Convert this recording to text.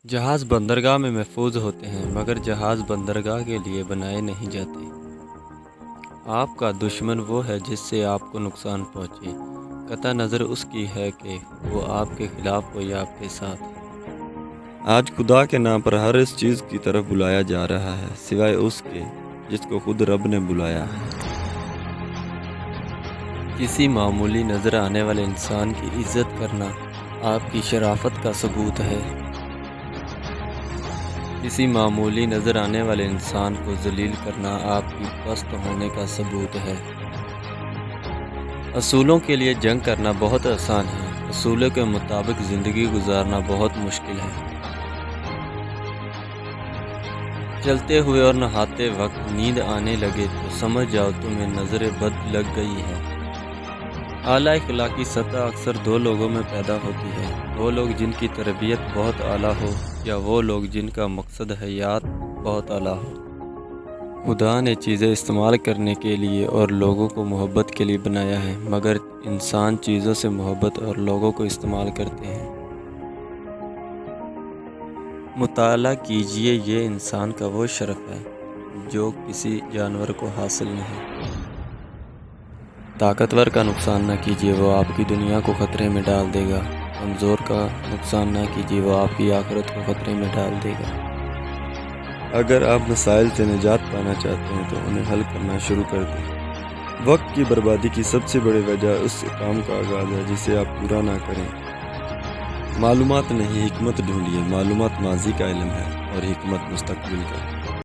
جہاز بندرگاہ میں محفوظ ہوتے ہیں مگر جہاز بندرگاہ کے لیے بنائے نہیں جاتے۔ آپ کا دشمن وہ ہے جس سے آپ کو نقصان پہنچے، قطع نظر اس کی ہے کہ وہ آپ کے خلاف ہو یا آپ کے ساتھ۔ آج خدا کے نام پر ہر اس چیز کی طرف بلایا جا رہا ہے سوائے اس کے جس کو خود رب نے بلایا ہے۔ کسی معمولی نظر آنے والے انسان کی عزت کرنا آپ کی شرافت کا ثبوت ہے۔ کسی معمولی نظر آنے والے انسان کو ذلیل کرنا آپ کی پست ہونے کا ثبوت ہے۔ اصولوں کے لیے جنگ کرنا بہت آسان ہے، اصولوں کے مطابق زندگی گزارنا بہت مشکل ہے۔ چلتے ہوئے اور نہاتے وقت نیند آنے لگے تو سمجھ جاؤ تمہیں نظر بد لگ گئی ہے۔ اعلیٰ اخلاقی سطح اکثر دو لوگوں میں پیدا ہوتی ہے، وہ لوگ جن کی تربیت بہت اعلیٰ ہو یا وہ لوگ جن کا مقصد حیات بہت اعلیٰ ہو۔ خدا نے چیزیں استعمال کرنے کے لیے اور لوگوں کو محبت کے لیے بنایا ہے، مگر انسان چیزوں سے محبت اور لوگوں کو استعمال کرتے ہیں۔ مطالعہ کیجئے، یہ انسان کا وہ شرف ہے جو کسی جانور کو حاصل نہیں۔ طاقتور کا نقصان نہ کیجیے، وہ آپ کی دنیا کو خطرے میں ڈال دے گا۔ کمزور کا نقصان نہ کیجیے، وہ آپ کی آخرت کو خطرے میں ڈال دے گا۔ اگر آپ مسائل سے نجات پانا چاہتے ہیں تو انہیں حل کرنا شروع کر دیں۔ وقت کی بربادی کی سب سے بڑی وجہ اس کام کا آغاز ہے جسے آپ پورا نہ کریں۔ معلومات نہیں، حکمت ڈھونڈیے۔ معلومات ماضی کا علم ہے اور حکمت مستقبل کا۔